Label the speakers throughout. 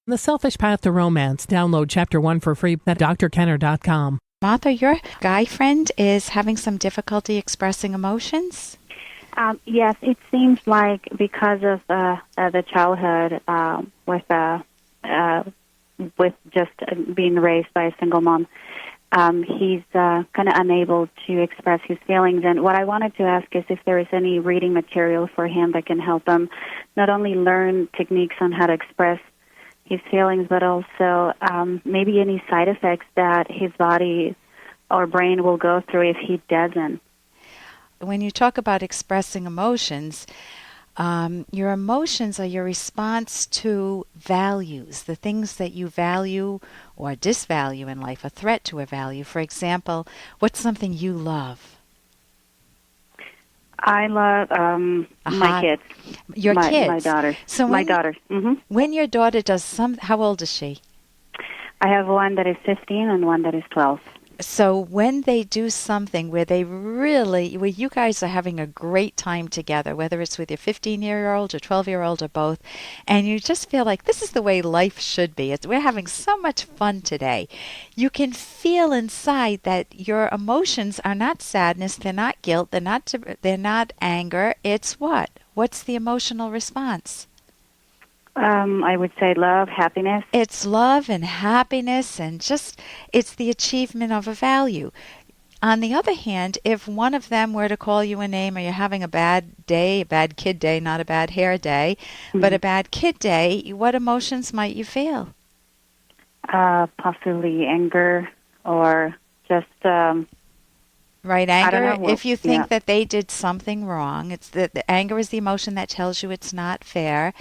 Speaker 1: The Selfish Path to Romance. Download Chapter 1 for free at drkenner.com.
Speaker 2: Martha, your guy friend is having some difficulty expressing emotions?
Speaker 3: Yes, it seems like because of the childhood with just being raised by a single mom, he's kind of unable to express his feelings. And what I wanted to ask is if there is any reading material for him that can help him not only learn techniques on how to express his feelings, but also maybe any side effects that his body or brain will go through if he doesn't.
Speaker 2: When you talk about expressing emotions, your emotions are your response to values, the things that you value or disvalue in life, a threat to a value. For example, what's something you love?
Speaker 3: I love my kids.
Speaker 2: Your kids?
Speaker 3: My daughter.
Speaker 2: So
Speaker 3: my daughter. Mm-hmm.
Speaker 2: When your daughter does how old is she?
Speaker 3: I have one that is 15 and one that is 12.
Speaker 2: So when they do something where you guys are having a great time together, whether it's with your 15-year-old or 12-year-old or both, and you just feel like this is the way life should be. We're having so much fun today. You can feel inside that your emotions are not sadness, they're not guilt, they're not anger. It's what? What's the emotional response?
Speaker 3: I would say love, happiness.
Speaker 2: It's love and happiness, and it's the achievement of a value. On the other hand, if one of them were to call you a name, or you're having a bad day, a bad kid day, not a bad hair day, but a bad kid day, what emotions might you feel?
Speaker 3: Possibly anger or just...
Speaker 2: Right, anger.
Speaker 3: I don't know.
Speaker 2: If you think that they did something wrong, it's the anger is the emotion that tells you it's not fair.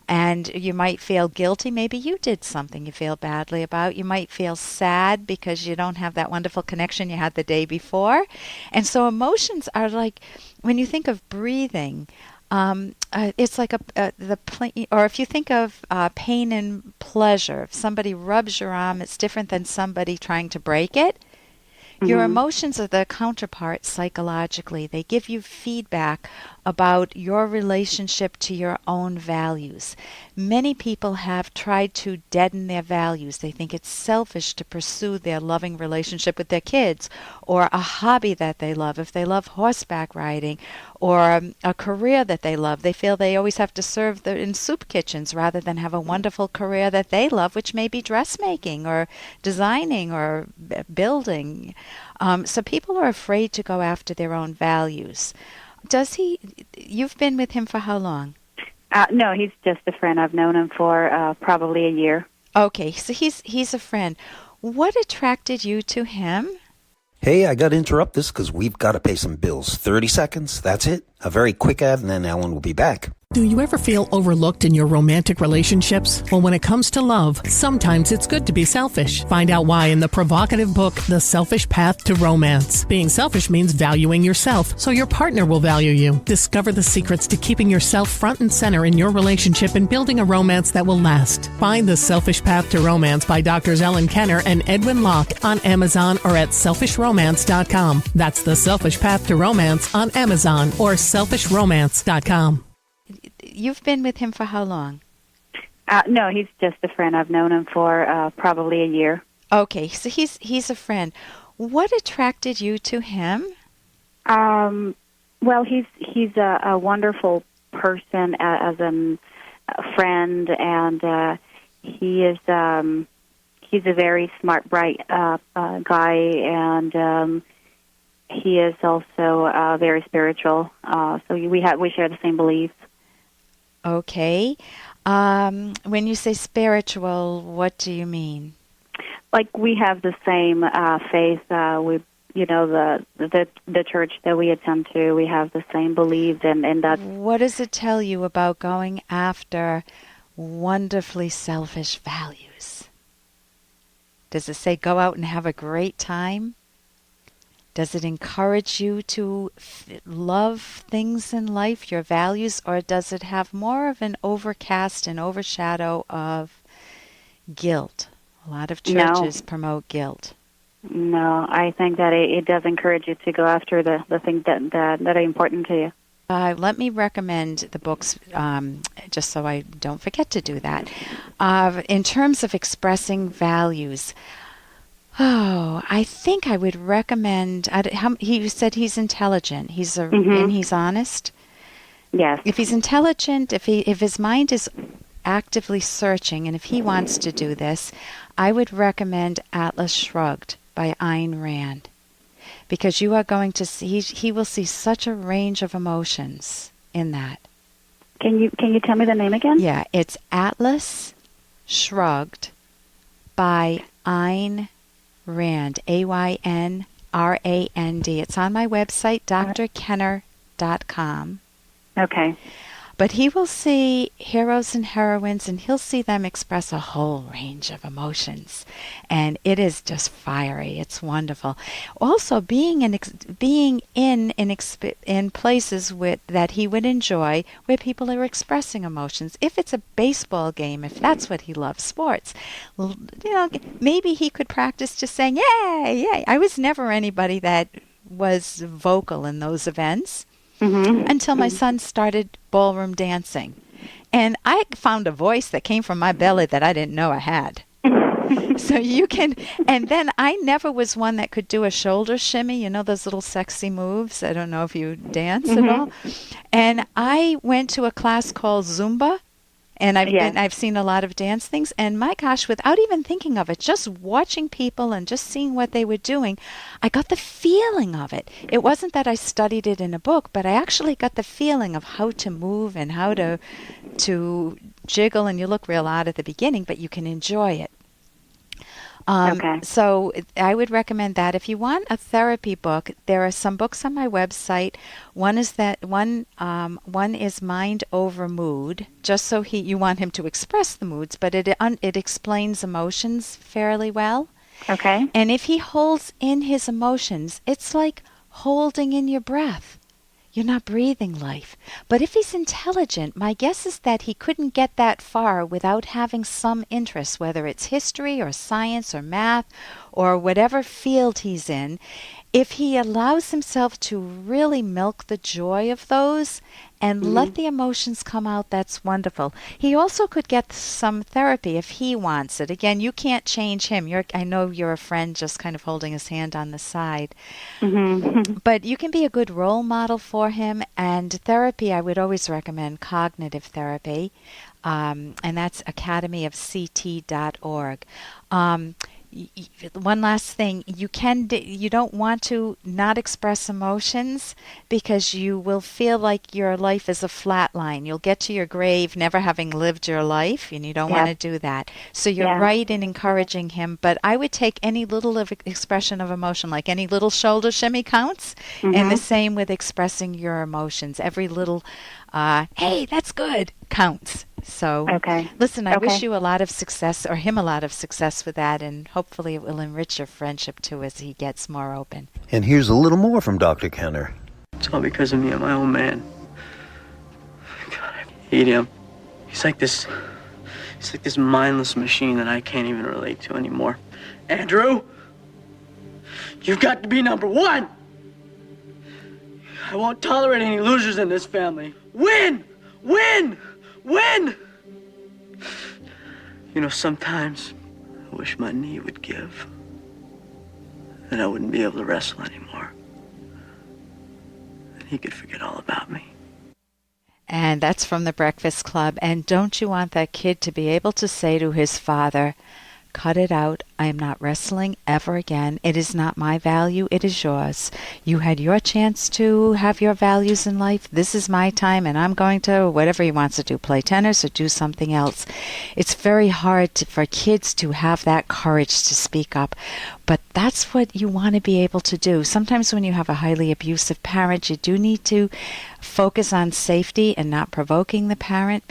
Speaker 2: And you might feel guilty. Maybe you did something you feel badly about. You might feel sad because you don't have that wonderful connection you had the day before. And so emotions are like, when you think of breathing, it's like or if you think of pain and pleasure, if somebody rubs your arm, it's different than somebody trying to break it. Your emotions are the counterpart psychologically. They give you feedback about your relationship to your own values. Many people have tried to deaden their values. They think it's selfish to pursue their loving relationship with their kids or a hobby that they love. If they love horseback riding or a career that they love, they feel they always have to serve in soup kitchens rather than have a wonderful career that they love, which may be dressmaking or designing or building. So people are afraid to go after their own values. You've been with him for how long?
Speaker 3: No, he's just a friend. I've known him for probably a year.
Speaker 2: Okay, so he's a friend. What attracted you to him?
Speaker 4: Hey, I got to interrupt this because we've got to pay some bills. 30 seconds, that's it. A very quick ad, and then Ellen will be back.
Speaker 1: Do you ever feel overlooked in your romantic relationships? Well, when it comes to love, sometimes it's good to be selfish. Find out why in the provocative book, The Selfish Path to Romance. Being selfish means valuing yourself, so your partner will value you. Discover the secrets to keeping yourself front and center in your relationship and building a romance that will last. Find The Selfish Path to Romance by Drs. Ellen Kenner and Edwin Locke on Amazon or at selfishromance.com. That's The Selfish Path to Romance on Amazon or selfishromance.com.
Speaker 2: You've been with him for how long?
Speaker 3: No, he's just a friend. I've known him for probably a year.
Speaker 2: Okay, so he's a friend. What attracted you to him?
Speaker 3: Well, he's a wonderful person as a friend, and he's a very smart, bright guy, and he is also very spiritual. So we share the same beliefs.
Speaker 2: Okay. When you say spiritual, what do you mean?
Speaker 3: Like we have the same faith. The church that we attend to, we have the same beliefs, and that's...
Speaker 2: What does it tell you about going after wonderfully selfish values? Does it say go out and have a great time? Does it encourage you to love things in life, your values, or does it have more of an overcast and overshadow of guilt? A lot of churches promote guilt.
Speaker 3: No, I think that it does encourage you to go after the things that are important to you.
Speaker 2: Let me recommend the books, just so I don't forget to do that. In terms of expressing values, I think I would recommend. He said he's intelligent. And he's honest.
Speaker 3: Yes.
Speaker 2: If he's intelligent, if his mind is actively searching, and if he wants to do this, I would recommend Atlas Shrugged by Ayn Rand, because you are going to see, he will see such a range of emotions in that.
Speaker 3: Can you tell me the name again?
Speaker 2: Yeah, it's Atlas Shrugged by Ayn Rand, AYNRAND. It's on my website, drkenner.com.
Speaker 3: Okay.
Speaker 2: But he will see heroes and heroines, and he'll see them express a whole range of emotions, and it is just fiery. It's wonderful. Also, being in places that he would enjoy, where people are expressing emotions. If it's a baseball game, if that's what he loves, sports, maybe he could practice just saying "yay, yay." I was never anybody that was vocal in those events. Until my son started ballroom dancing. And I found a voice that came from my belly that I didn't know I had. So you can, and then I never was one that could do a shoulder shimmy, those little sexy moves. I don't know if you dance at all. And I went to a class called Zumba. And I've seen a lot of dance things, and my gosh, without even thinking of it, just watching people and just seeing what they were doing, I got the feeling of it. It wasn't that I studied it in a book, but I actually got the feeling of how to move and how to jiggle, and you look real odd at the beginning, but you can enjoy it.
Speaker 3: Okay.
Speaker 2: So I would recommend that. If you want a therapy book, there are some books on my website. One is Mind Over Mood, just so you want him to express the moods, but it explains emotions fairly well.
Speaker 3: Okay.
Speaker 2: And if he holds in his emotions, it's like holding in your breath. You're not breathing life. But if he's intelligent, my guess is that he couldn't get that far without having some interest, whether it's history or science or math or whatever field he's in. If he allows himself to really milk the joy of those and let the emotions come out, that's wonderful. He also could get some therapy if he wants it. Again, you can't change him. I know you're a friend just kind of holding his hand on the side. But you can be a good role model for him. And therapy, I would always recommend cognitive therapy. And that's academyofct.org. One last thing, you don't want to not express emotions, because you will feel like your life is a flat line. You'll get to your grave never having lived your life, and you don't want to do that. So you're right in encouraging him, but I would take any little expression of emotion, like any little shoulder shimmy counts, and the same with expressing your emotions. Every little, hey, that's good, counts. So, listen, I wish you a lot of success, or him a lot of success with that, and hopefully it will enrich your friendship too as he gets more open.
Speaker 4: And here's a little more from Dr. Kenner.
Speaker 5: It's all because of me and my old man. God, I hate him. He's like this mindless machine that I can't even relate to anymore. Andrew, you've got to be number one. I won't tolerate any losers in this family. Win! Win! Win! Sometimes I wish my knee would give, and I wouldn't be able to wrestle anymore. And he could forget all about me.
Speaker 2: And that's from the Breakfast Club. And don't you want that kid to be able to say to his father, "Cut it out. I am not wrestling ever again. It is not my value. It is yours. You had your chance to have your values in life. This is my time, and I'm going to," whatever he wants to do, play tennis or do something else. It's very hard for kids to have that courage to speak up. But that's what you want to be able to do. Sometimes when you have a highly abusive parent, you do need to focus on safety and not provoking the parent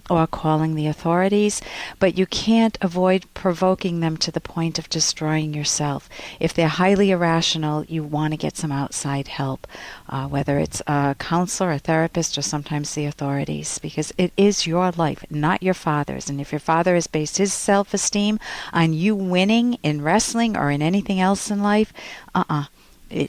Speaker 2: or calling the authorities. But you can't avoid provoking them to the point of destroying yourself. If they're highly irrational, you want to get some outside help, whether it's a counselor, a therapist, or sometimes the authorities, because it is your life, not your father's. And if your father has based his self-esteem on you winning in wrestling or in anything else in life,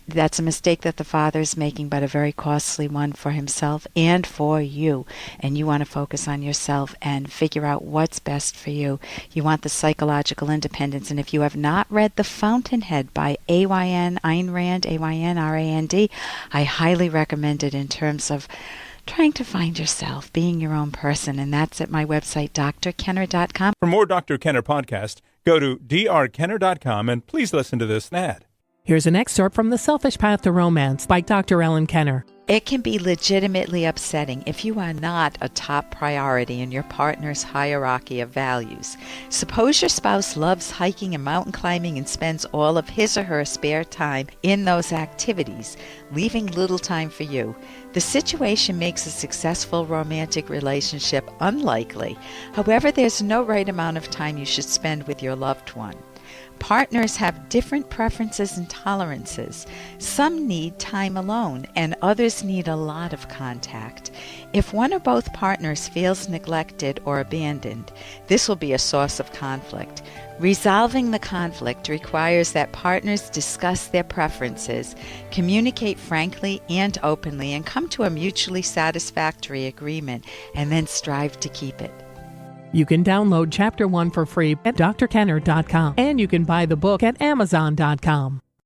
Speaker 2: That's a mistake that the father is making, but a very costly one for himself and for you. And you want to focus on yourself and figure out what's best for you. You want the psychological independence. And if you have not read The Fountainhead by Ayn Rand, A-Y-N-R-A-N-D, I highly recommend it in terms of trying to find yourself, being your own person. And that's at my website, drkenner.com.
Speaker 6: For more Dr. Kenner podcast, go to drkenner.com and please listen to this ad.
Speaker 1: Here's an excerpt from The Selfish Path to Romance by Dr. Ellen Kenner.
Speaker 2: It can be legitimately upsetting if you are not a top priority in your partner's hierarchy of values. Suppose your spouse loves hiking and mountain climbing and spends all of his or her spare time in those activities, leaving little time for you. The situation makes a successful romantic relationship unlikely. However, there's no right amount of time you should spend with your loved one. Partners have different preferences and tolerances. Some need time alone, and others need a lot of contact. If one or both partners feels neglected or abandoned, this will be a source of conflict. Resolving the conflict requires that partners discuss their preferences, communicate frankly and openly, and come to a mutually satisfactory agreement, and then strive to keep it.
Speaker 1: You can download Chapter 1 for free at drkenner.com, and you can buy the book at amazon.com.